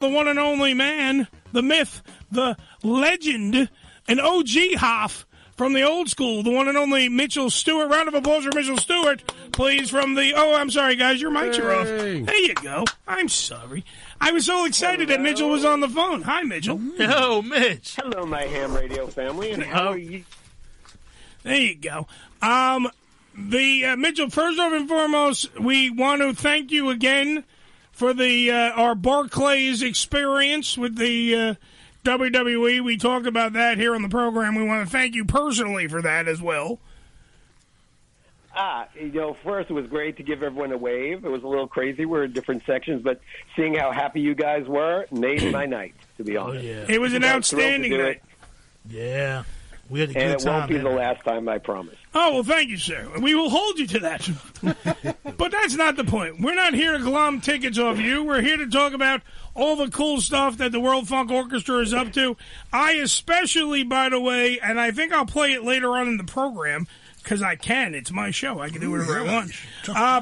the one and only man, the myth, the legend, an OG Hoff from the old school, the one and only Mitchell Stewart. Round of applause for Mitchell Stewart, please, from the... Oh, I'm sorry, guys, your mics are off. There you go. I'm sorry. I was so excited that Mitchell was on the phone. Hi, Mitchell. Hello, Mitch. Hello, my ham radio family, and how are you? There you go. Mitchell, first off and foremost, we want to thank you again for the our Barclays experience with the WWE. We talked about that here on the program. We want to thank you personally for that as well. First it was great to give everyone a wave. It was a little crazy. We're in different sections, but seeing how happy you guys were made my night, to be honest. Yeah. It was an outstanding night. Yeah. We had a good and it time, won't be the last time, I promise. Oh, well, thank you, sir. We will hold you to that. But that's not the point. We're not here to glom tickets off you. We're here to talk about all the cool stuff that the World Funk Orchestra is up to. I especially, by the way, and I think I'll play it later on in the program, because I can. It's my show. I can do whatever I want.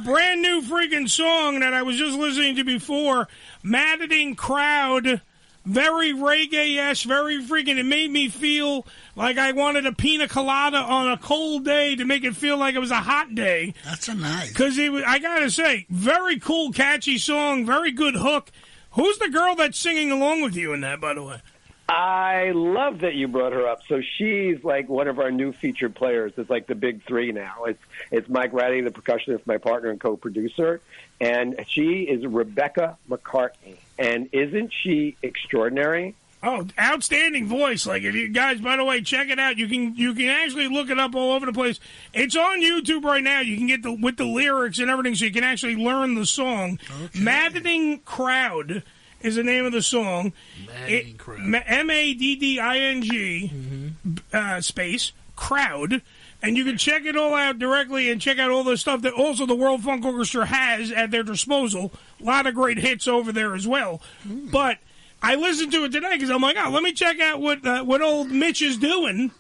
Brand new freaking song that I was just listening to before, Maddening Crowd. Very reggae-esque, very freaking... It made me feel like I wanted a pina colada on a cold day to make it feel like it was a hot day. That's a nice. Because I gotta say, very cool, catchy song, very good hook. Who's the girl that's singing along with you in that, by the way? I love that you brought her up. So she's like one of our new featured players. It's like the big three now. It's Mike Ratty, the percussionist, my partner and co-producer, and she is Rebecca McCartney. And isn't she extraordinary? Oh, outstanding voice! Like, if you guys, by the way, check it out. You can actually look it up all over the place. It's on YouTube right now. You can get with the lyrics and everything, so you can actually learn the song. Okay. Maddening Crowd is the name of the song. Maddening Crowd. Madding space crowd. And you can check it all out directly and check out all the stuff that also the World Funk Orchestra has at their disposal. A lot of great hits over there as well. But I listened to it today because I'm like, let me check out what old Mitch is doing.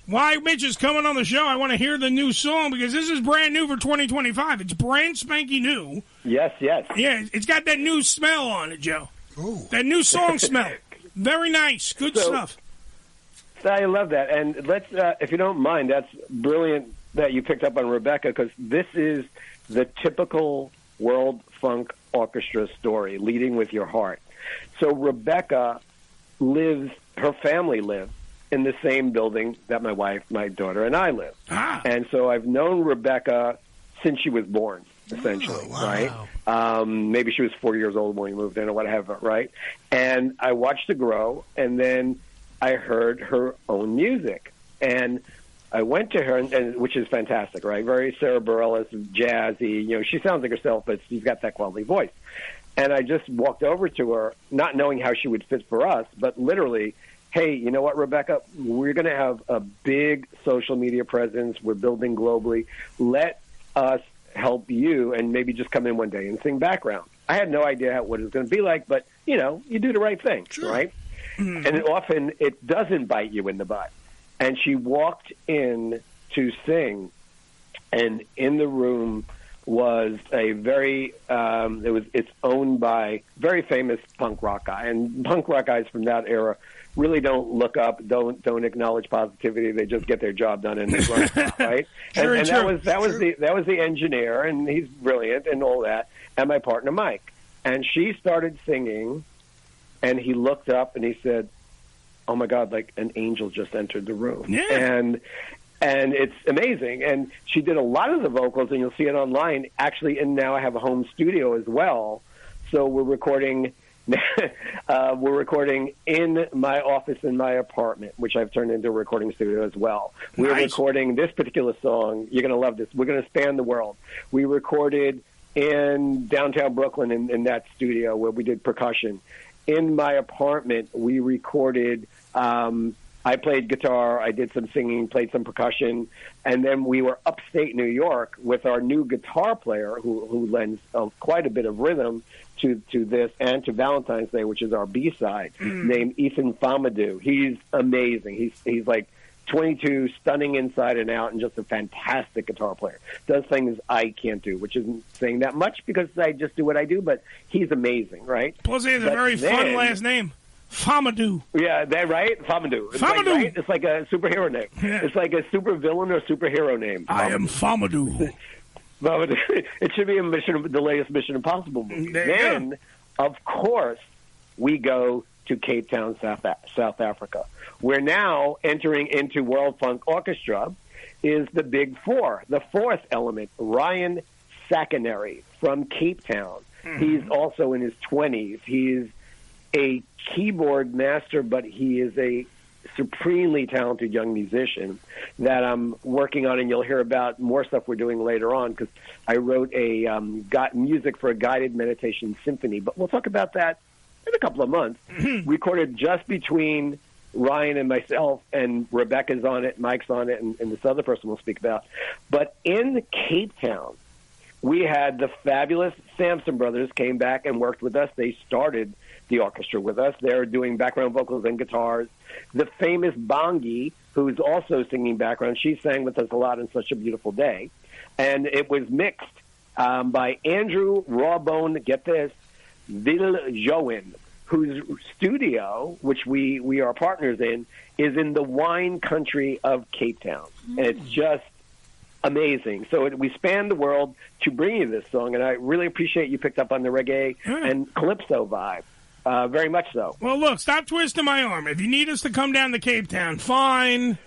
Why Mitch is coming on the show. I want to hear the new song because this is brand new for 2025. It's brand spanky new. Yes. Yeah, it's got that new smell on it, Joe. Ooh. That new song smell. Very nice. Good stuff. I love that. And let's, if you don't mind, that's brilliant that you picked up on Rebecca because this is the typical World Funk Orchestra story, leading with your heart. So Rebecca her family lives in the same building that my wife, my daughter, and I live. And so I've known Rebecca since she was born, essentially, right? Maybe she was 4 years old when we moved in or whatever, right? And I watched her grow, and then I heard her own music, and I went to her, and which is fantastic, right? Very Sarah Bareilles, jazzy. She sounds like herself, but she's got that quality voice. And I just walked over to her, not knowing how she would fit for us, but literally, hey, you know what, Rebecca? We're going to have a big social media presence. We're building globally. Let us help you, and maybe just come in one day and sing background. I had no idea what it was going to be like, but, you do the right thing, right? Mm-hmm. And often it doesn't bite you in the butt. And she walked in to sing, and in the room was a very it's owned by very famous punk rock guy, and punk rock guys from that era really don't look up, don't acknowledge positivity. They just get their job done and they run, right? And that was the engineer, and he's brilliant and all that. And my partner Mike, and she started singing. And he looked up and he said, "Oh my God, like an angel just entered the room." Yeah. And it's amazing. And she did a lot of the vocals, and you'll see it online. Actually, and now I have a home studio as well. So we're recording in my office in my apartment, which I've turned into a recording studio as well. We're recording this particular song. You're going to love this. We're going to span the world. We recorded in downtown Brooklyn in that studio where we did percussion. In my apartment, we recorded, I played guitar, I did some singing, played some percussion, and then we were upstate New York with our new guitar player who lends quite a bit of rhythm to this and to Valentine's Day, which is our B-side, named Ethan Famadou. He's amazing. He's like 22, stunning inside and out, and just a fantastic guitar player. Does things I can't do, which isn't saying that much because I just do what I do, but he's amazing, right? Plus, he has a very fun last name. Famadou. Yeah, that right? Famadou. Famadou. Right? It's like a superhero name. Yeah. It's like a super villain or superhero name. I am Famadou. It should be the latest Mission Impossible movie. Then, of course, we go to Cape Town, South Africa. We're now entering into World Funk Orchestra is the big four. The fourth element, Ryan Sakaneri from Cape Town. Mm-hmm. He's also in his 20s. He's a keyboard master, but he is a supremely talented young musician that I'm working on, and you'll hear about more stuff we're doing later on because I wrote got music for a guided meditation symphony. But we'll talk about that in a couple of months. Recorded just between Ryan and myself, and Rebecca's on it, Mike's on it, and this other person we'll speak about. But in Cape Town, we had the fabulous Sampson brothers came back and worked with us. They started the orchestra with us. They're doing background vocals and guitars. The famous Bongi, who's also singing background, she sang with us a lot on Such a Beautiful Day. And it was mixed by Andrew Rawbone, get this, Viljoen, whose studio, which we are partners in, is in the wine country of Cape Town. And it's just amazing. So we span the world to bring you this song, and I really appreciate you picked up on the reggae and calypso vibe. Very much so. Well, look, stop twisting my arm. If you need us to come down to Cape Town, fine.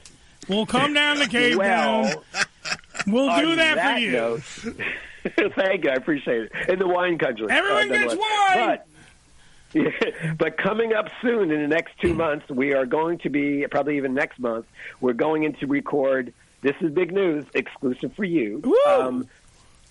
We'll come down to Cape Town. We'll do that for you. Note, thank you. I appreciate it. In the wine country. Everyone gets wine. But coming up soon in the next 2 months, we are going to be, probably even next month, we're going in to record, this is big news, exclusive for you.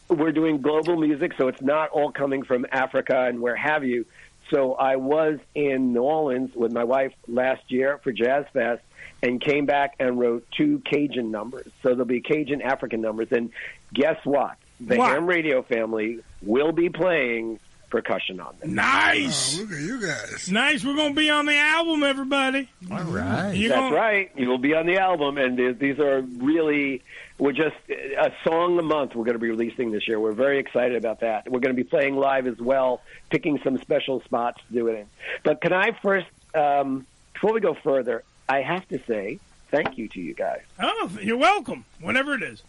We're doing global music, so it's not all coming from Africa and where have you. So I was in New Orleans with my wife last year for Jazz Fest and came back and wrote 2 Cajun numbers. So there'll be Cajun African numbers. And guess what? The Ham Radio family will be playing percussion on them. Nice. Oh, look at you guys. Nice. We're going to be on the album, everybody. All right. That's right. You will be on the album. And these are really, we're just a song a month we're going to be releasing this year. We're very excited about that. We're going to be playing live as well, picking some special spots to do it in. But can I first, before we go further, I have to say thank you to you guys. Oh, you're welcome, whatever it is.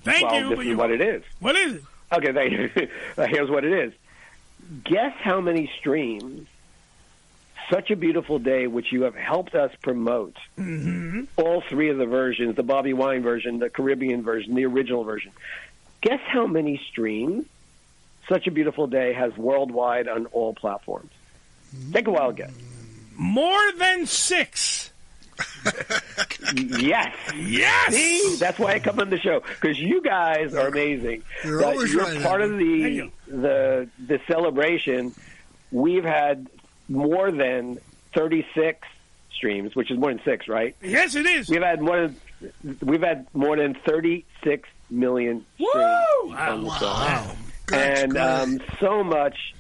Thank you. This is what it is. What is it? Okay, thank you. Here's what it is. Guess how many streams Such a Beautiful Day, which you have helped us promote, all 3 of the versions, the Bobby Wine version, the Caribbean version, the original version. Guess how many streams Such a Beautiful Day has worldwide on all platforms? Take a wild guess. More than 6. Yes. Yes. See, that's why I come on the show, because you guys are amazing. You're always you're right, part of the celebration. We've had more than 36 streams, which is more than 6, right? Yes, it is. We've had more than 36 million streams on the song. And so much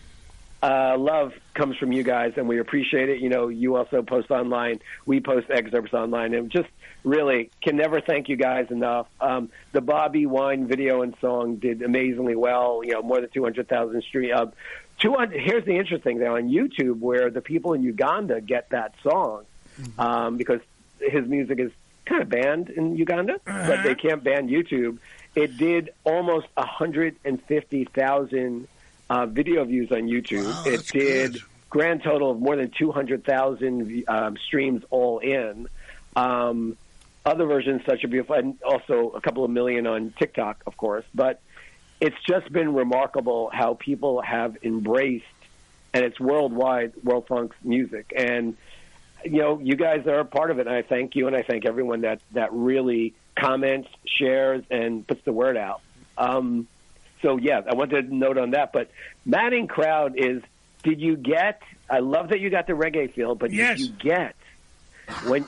love comes from you guys, and we appreciate it. You know, you also post online. We post excerpts online, and just really can never thank you guys enough. The Bobby Wine video and song did amazingly well. You know, more than 200,000 streams. 200. Here's the interesting thing on YouTube, where the people in Uganda get that song because his music is kind of banned in Uganda, but they can't ban YouTube. It did almost 150,000 video views on YouTube. Wow, it did good. Grand total of more than 200,000 streams all in. Other versions, Such a Beautiful, and also a couple of million on TikTok, of course. But it's just been remarkable how people have embraced, and it's worldwide, World Funk's music. And, you know, you guys are a part of it, and I thank you, and I thank everyone that really comments, shares, and puts the word out. So, yeah, I wanted to note on that. But Maddening Crowd is, did you get, I love that you got the reggae feel, but yes. Did you get,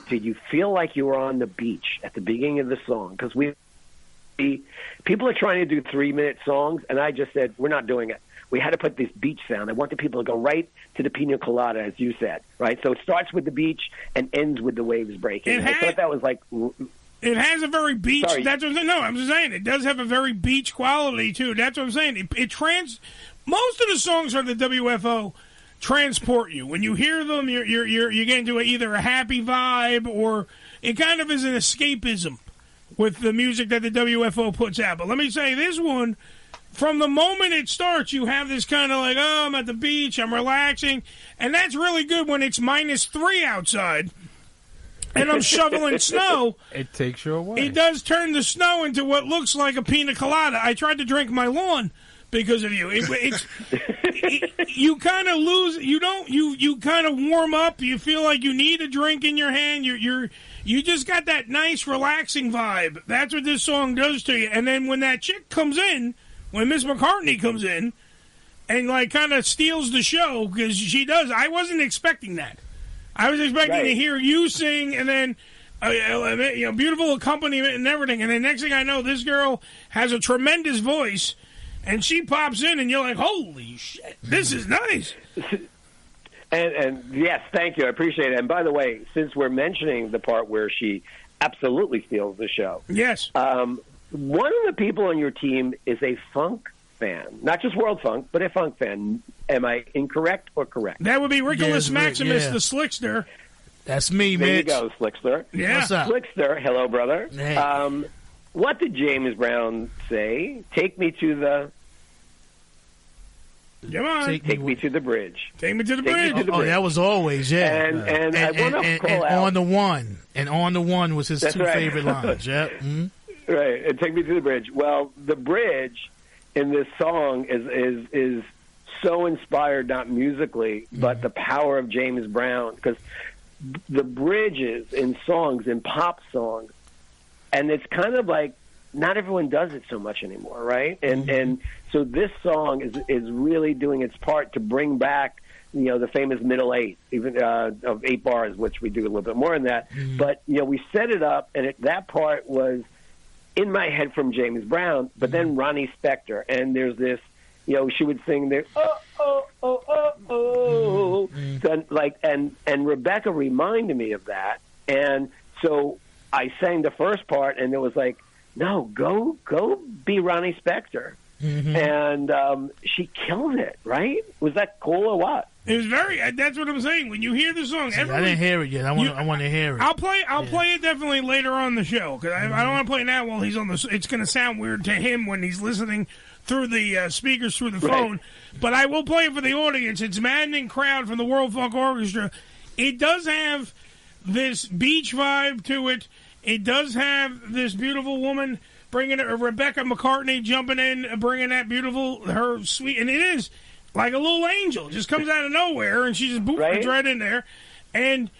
did you feel like you were on the beach at the beginning of the song? Because people are trying to do 3-minute songs, and I just said, we're not doing it. we had to put this beach sound. I wanted people to go right to the pina colada, as you said, right? So it starts with the beach and ends with the waves breaking. I thought that was like... It has a very beach... Sorry. That's what I'm saying. No, I'm just saying, it does have a very beach quality, too. That's what I'm saying. Most of the songs from the WFO transport you. When you hear them, you're getting to either a happy vibe or it kind of is an escapism with the music that the WFO puts out. But let me say, this one, from the moment it starts, you have this kind of like, oh, I'm at the beach, I'm relaxing. And that's really good when it's -3 outside and I'm shoveling snow. It takes you away. It does turn the snow into what looks like a pina colada. I tried to drink my lawn because of you. You kind of lose. You kind of warm up. You feel like you need a drink in your hand. You just got that nice relaxing vibe. That's what this song does to you. And then when that chick comes in, when Miss McCartney comes in, and like kind of steals the show because she does. I wasn't expecting that. I was expecting to hear you sing and then. Beautiful accompaniment and everything. And then next thing I know, this girl has a tremendous voice. And she pops in, and you're like, holy shit, this is nice. And yes, thank you. I appreciate it. And by the way, since we're mentioning the part where she absolutely steals the show. Yes. One of the people on your team is a funk fan. Not just world funk, but a funk fan. Am I incorrect or correct? That would be Nicholas Maximus, the Slickster. That's me, There Mitch. you go, Slickster. Yeah. What's up? Slickster, hello, brother. Hey. What did James Brown say? Take me to the... Come on. Take me to the bridge. Take me to the bridge. That was always, yeah. And I want to call out... On the One. And On the One was his two favorite lines, yeah. Mm-hmm. Right, and Take Me to the Bridge. Well, the bridge in this song is so inspired, not musically, but the power of James Brown, because the bridges in songs, in pop songs, and it's kind of like not everyone does it so much anymore, right? And so this song is really doing its part to bring back, the famous middle eight, even of 8 bars, which we do a little bit more than that. But we set it up, and that part was in my head from James Brown, but then Ronnie Spector, and there's this, she would sing there, So, and Rebecca reminded me of that, and so I sang the first part, and it was like, no, go be Ronnie Spector. And she killed it, right? Was that cool or what? It was that's what I'm saying. When you hear the song, I didn't hear it yet. I want to hear it. I'll play it definitely later on the show, because I don't want to play it now while he's on the... It's going to sound weird to him when he's listening through the speakers through the phone. But I will play it for the audience. It's Maddening Crowd from the World Funk Orchestra. It does have this beach vibe to it. It does have this beautiful woman bringing it, Rebecca McCartney jumping in, bringing that her sweet, and it is like a little angel. Just comes out of nowhere, and she just boots right in there. And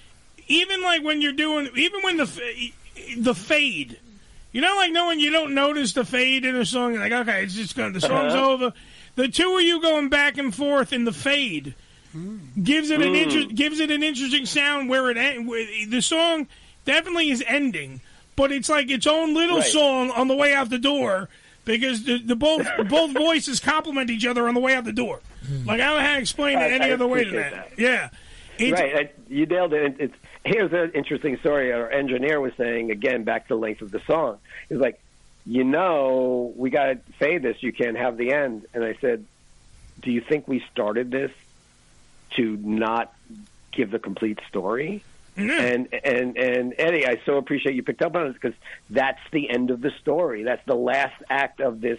even like when you're doing, even when the fade, like knowing you don't notice the fade in a song, you're like, okay, it's just the song's over. The two of you going back and forth in the fade gives it an interesting sound where the song definitely is ending, but it's like its own little song on the way out the door, because the both voices complement each other on the way out the door. Like, I don't know how to explain it any other way than that. Yeah. You nailed it. Here's an interesting story. Our engineer was saying, again, back to the length of the song. He was like, we got to fade this. You can't have the end. And I said, do you think we started this to not give the complete story? And Eddie, I so appreciate you picked up on it, because that's the end of the story. That's the last act of this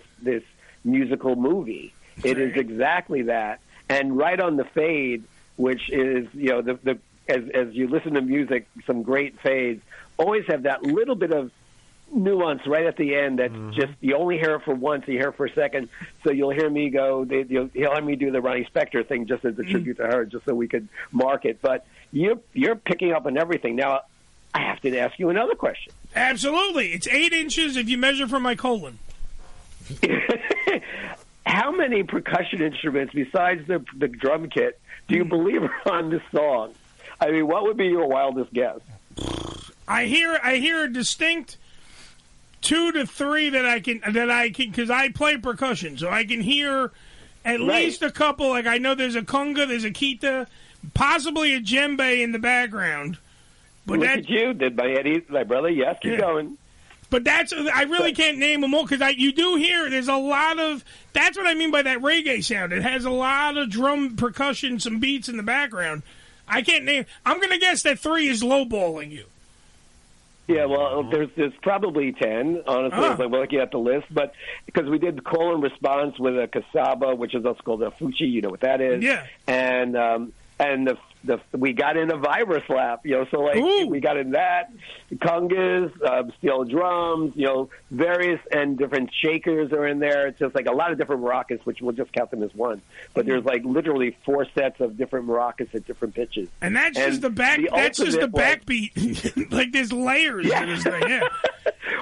musical movie. It is exactly that. And right on the fade, which is, as you listen to music, some great fades always have that little bit of nuance right at the end that's just, you only hear it for once, you hear it for a second, so you'll hear me go, he'll hear me do the Ronnie Spector thing just as a tribute to her, just so we could mark it. But you're picking up on everything. Now, I have to ask you another question. Absolutely. It's 8 inches if you measure from my colon. How many percussion instruments, besides the drum kit, do you believe are on this song? I mean, what would be your wildest guess? I hear a distinct 2 to 3 that I can, because I play percussion, so I can hear at least a couple. Like I know there's a conga, there's a kita, possibly a djembe in the background. But Look at you, did my Eddie, my brother. Yes, keep going. But I really can't name them all because you do hear there's a lot of. That's what I mean by that reggae sound. It has a lot of drum percussion, some beats in the background. I can't name. I'm going to guess that 3 is lowballing you. Yeah, well, there's probably 10, honestly, if we're looking at the list. But because we did call and response with a cassava, which is also called a fuchi, you know what that is. Yeah. And we got in a vibra slap, so like we got in that, congas, steel drums, various and different shakers are in there. It's just like a lot of different maracas, which we'll just count them as one. But there's like literally 4 sets of different maracas at different pitches. And that's just the back. That's just the backbeat. Like there's layers to this thing. Yeah.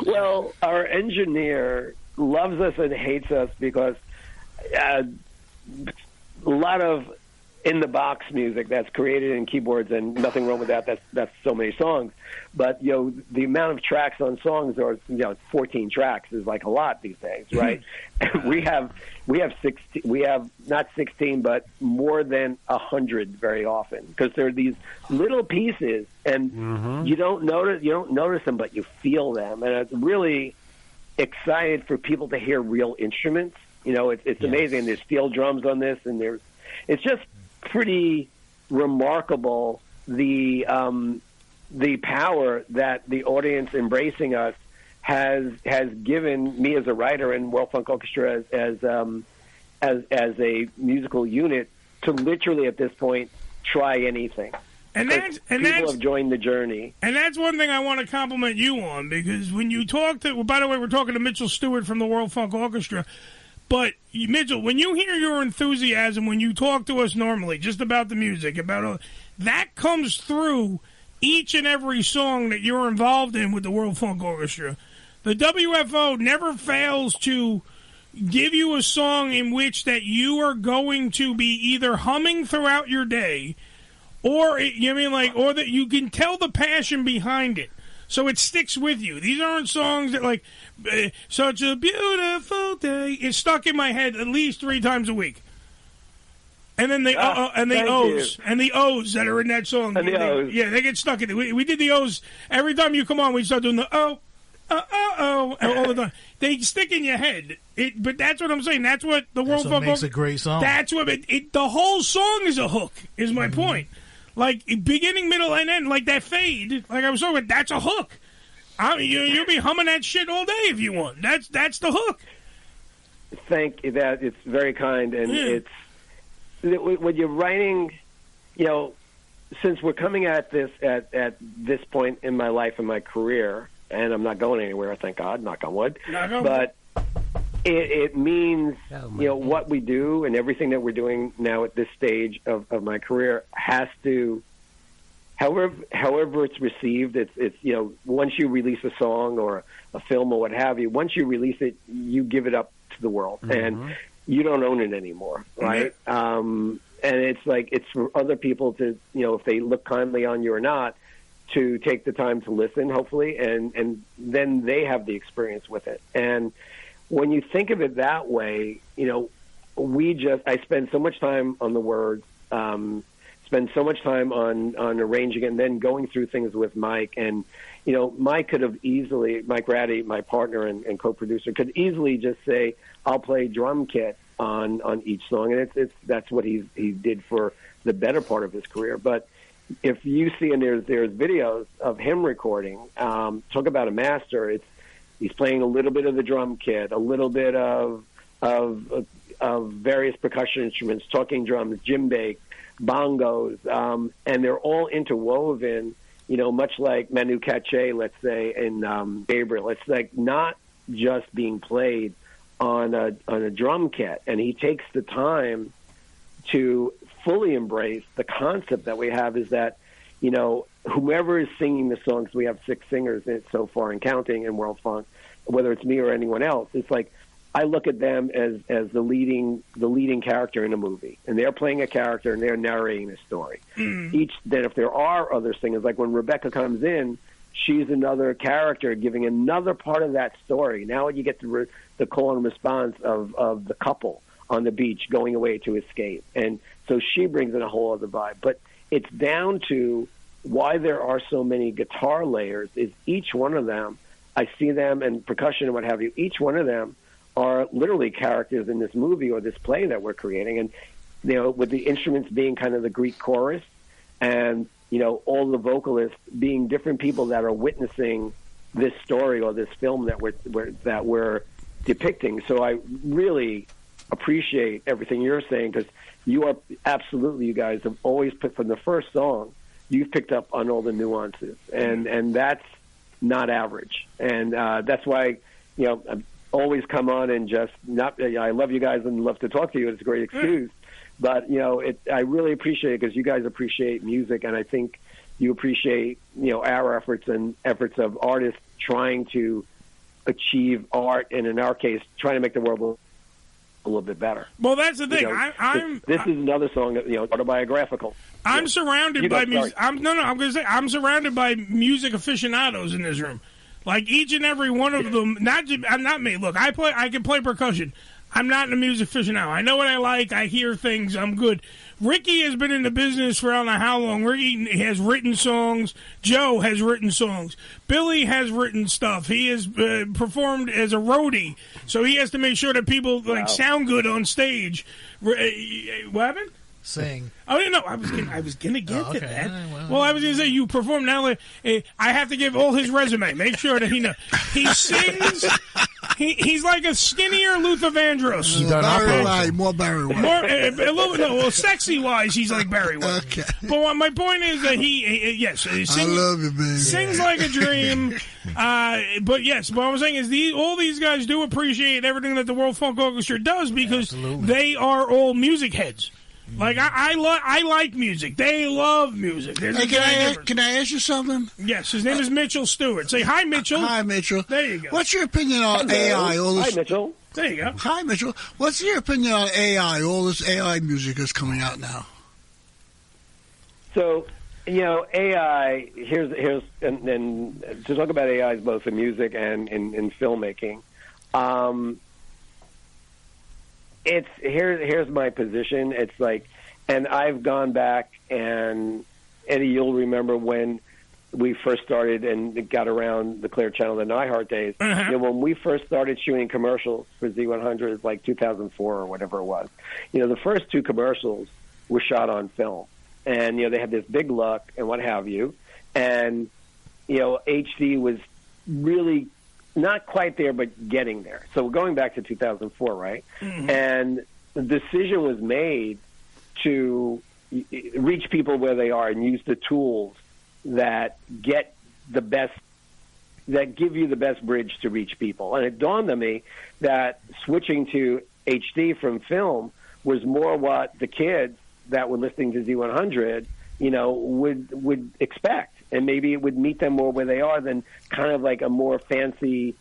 Well, our engineer loves us and hates us because a lot of in-the-box music that's created in keyboards, and nothing wrong with that. That's so many songs. But, the amount of tracks on songs are, 14 tracks is like a lot these days, right? we have 16, we have not 16, but more than 100 very often because they're these little pieces, and you don't notice them, but you feel them. And it's really excited for people to hear real instruments. It's amazing. There's steel drums on this, and it's just pretty remarkable the power that the audience embracing us has given me as a writer and World Funk Orchestra as a musical unit to literally at this point try anything. And people have joined the journey. And that's one thing I want to compliment you on, because when you talk to, by the way, we're talking to Mitchell Stewart from the World Funk Orchestra. But, Mitchell, when you hear your enthusiasm, when you talk to us normally, just about the music, that comes through each and every song that you're involved in with the World Funk Orchestra. The WFO never fails to give you a song in which that you are going to be either humming throughout your day, or or that you can tell the passion behind it. So it sticks with you. These aren't songs that like, such a beautiful day. It's stuck in my head at least 3 times a week. And then the O's that are in that song. And the O's. Yeah, they get stuck in it. We did the O's. Every time you come on, we start doing the all the time. They stick in your head. But that's what I'm saying. That's what the World Funk makes a great song. That's what the whole song is a hook, is my point. Like, beginning, middle, and end, like that fade, like I was talking about, that's a hook. You'll be humming that shit all day if you want. That's the hook. Thank you. That it's very kind, and it's when you're writing, since we're coming at this at this point in my life and my career, and I'm not going anywhere, thank God, knock on wood. But it means, what we do and everything that we're doing now at this stage of my career has to, however it's received, it's once you release a song or a film or what have you, once you release it, you give it up to the world, and you don't own it anymore, right? And it's like, it's for other people to, if they look kindly on you or not, to take the time to listen, hopefully, and then they have the experience with it. And when you think of it that way, I spend so much time on the words, spend so much time on arranging, and then going through things with Mike. And, Mike could have easily, Mike Ratty, my partner and co-producer, could easily just say, I'll play drum kit on each song. And that's what he did for the better part of his career. But if you see, and there's videos of him recording, talk about a master, he's playing a little bit of the drum kit, a little bit of various percussion instruments, talking drums, djembe, bongos, and they're all interwoven, much like Manu Katché, let's say, in Gabriel. It's like not just being played on a drum kit, and he takes the time to fully embrace the concept that we have is that, whomever is singing the songs, we have 6 singers so far and counting in World Funk, whether it's me or anyone else, it's like I look at them as the leading character in a movie, and they're playing a character and they're narrating a story. Then if there are other singers, like when Rebecca comes in, she's another character giving another part of that story. Now you get the call and response of the couple on the beach going away to escape. And so she brings in a whole other vibe. But it's down to why there are so many guitar layers is each one of them, I see them, and percussion and what have you, each one of them are literally characters in this movie or this play that we're creating. And, you know, with the instruments being kind of the Greek chorus and, you know, all the vocalists being different people that are witnessing this story or this film that we're depicting. So I really appreciate everything you're saying, because you are absolutely, you guys have always put, from the first song, you've picked up on all the nuances, and that's not average. And that's why, you know, I've always come on and just not, I love you guys and love to talk to you. It's a great excuse. But, you know, I really appreciate it because you guys appreciate music, and I think you appreciate, you know, our efforts and efforts of artists trying to achieve art, and in our case, trying to make the world a little bit better. Well, that's the thing. You know, this is another song, you know, autobiographical. I'm surrounded by music. I'm going to say I'm surrounded by music aficionados in this room. Like each and every one of them. Not me. Look, I can play percussion. I'm not a music aficionado. I know what I like. I hear things. I'm good. Ricky has been in the business for I don't know how long. Ricky has written songs. Joe has written songs. Billy has written stuff. He has performed as a roadie, so he has to make sure that people sound good on stage. What happened? Sing. Oh, no, I was gonna get to that. Well, I was gonna say you perform now. I have to give all his resume. Make sure that he knows. He sings. He's like a skinnier Luther Vandross. More Barry White. A little bit. No, well, sexy wise, he's like Barry White. Okay. But my point is that he sings, I love you, baby. Sings like a dream. But yes, what I'm saying is all these guys do appreciate everything that the World Funk Orchestra does because they are all music heads. Like I like music. They love music. Hey, can I ask you something? Yes, his name is Mitchell Stewart. Say hi, Mitchell. Hi, Mitchell. There you go. What's your opinion on AI? Hi, Mitchell. There you go. Hi, Mitchell. What's your opinion on AI? All this AI music is coming out now. So, you know, AI. Here's and to talk about AI is both in music and in filmmaking. Here's my position. It's like, and I've gone back, and Eddie, you'll remember when we first started and it got around the Clear Channel, the iHeart days. You know, when we first started shooting commercials for Z100, like 2004 or whatever it was. You know, the first two commercials were shot on film, and you know they had this big look and what have you, and you know HD was really not quite there, but getting there. So we're going back to 2004, right? Mm-hmm. And the decision was made to reach people where they are and use the tools that get the best, that give you the best bridge to reach people. And it dawned on me that switching to HD from film was more what the kids that were listening to Z100, you know, would expect. And maybe it would meet them more where they are than kind of like a more fancy,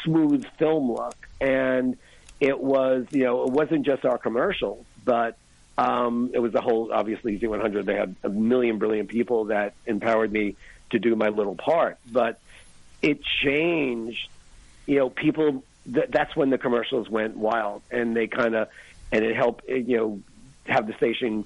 smooth film look. And it was, you know, it wasn't just our commercials, but it was the whole, obviously, Z100. They had a million brilliant people that empowered me to do my little part. But it changed, you know, people, that's when the commercials went wild. And they kind of, and it helped, you know, have the station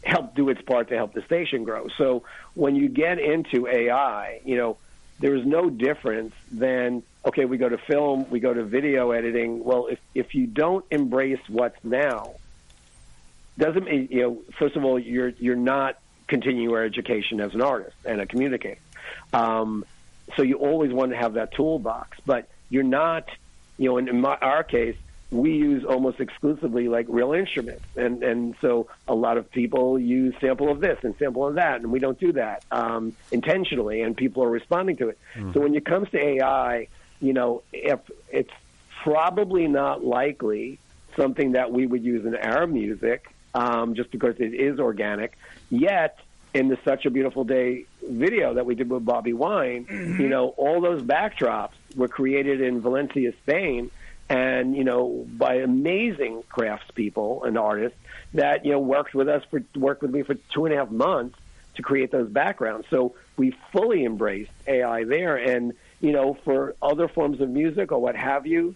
help do its part to help the station grow. So when you get into AI, you know, there's no difference than, okay, we go to film, we go to video editing. Well, if you don't embrace what's now, doesn't mean, you know, first of all, you're not continuing your education as an artist and a communicator. So you always want to have that toolbox, but you're not, you know, in our case, we use almost exclusively like real instruments. And so a lot of people use sample of this and sample of that, and we don't do that intentionally, and people are responding to it. Mm-hmm. So when it comes to AI, you know, if it's probably not likely something that we would use in our music just because it is organic, yet in the Such a Beautiful Day video that we did with Bobby Wine, mm-hmm. you know, all those backdrops were created in Valencia, Spain, and, you know, by amazing craftspeople and artists that, you know, worked with me for 2.5 months to create those backgrounds. So we fully embraced AI there. And, you know, for other forms of music or what have you,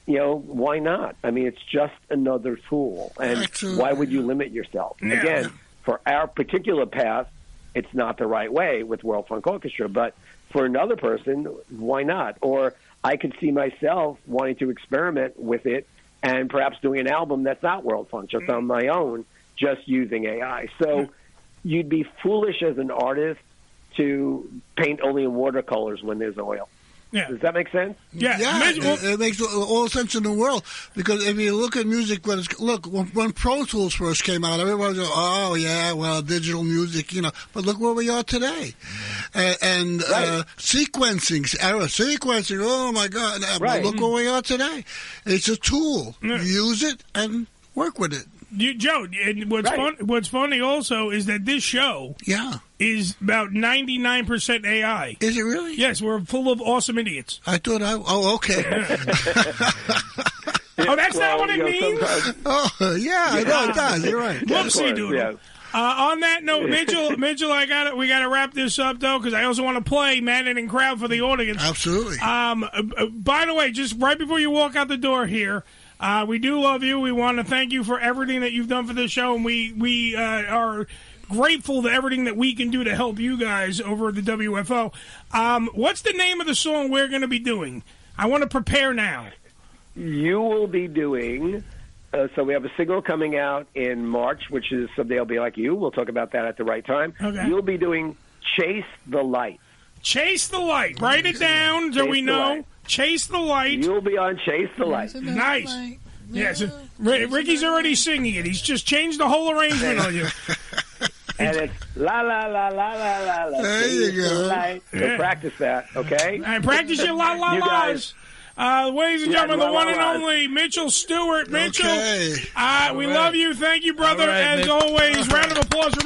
why not? I mean, it's just another tool. And why would you limit yourself? Yeah. Again, for our particular path, it's not the right way with World Funk Orchestra. But for another person, why not? Or I could see myself wanting to experiment with it and perhaps doing an album that's not World Funk, just on my own, just using AI. So you'd be foolish as an artist to paint only in watercolors when there's oil. Yeah. Does that make sense? Yeah, it makes all sense in the world. Because if you look at music, when Pro Tools first came out, everybody was, oh yeah, well, digital music, But look where we are today, and sequencing. Oh my God! But look where we are today. It's a tool. Use it and work with it. Joe, what's funny also is that this show is about 99% AI. Is it really? Yes, we're full of awesome idiots. I thought okay. Oh, that's not what it means? Oh, yeah, I know it does. You're right. Whoopsie doodle. Yeah. On that note, Mitchell, we got to wrap this up, though, because I also want to play Maddening Crowd for the audience. Absolutely. By the way, just right before you walk out the door here, we do love you. We want to thank you for everything that you've done for this show, and we are grateful to everything that we can do to help you guys over at the WFO. What's the name of the song we're going to be doing? I want to prepare now. You will be doing... so we have a single coming out in March, which is Someday I'll Be Like You. We'll talk about that at the right time. Okay. You'll be doing Chase the Light. Chase the Light. Write it down so we know. Chase the Light. You'll be on Chase the Light. Nice. Yes. Ricky's already singing it. He's just changed the whole arrangement on you. And it's la la la la la la la. There you go. So practice that, okay? And practice your la la la's. Ladies and gentlemen, the one and only Mitchell Stewart. Mitchell, we love you. Thank you, brother. As always, round of applause for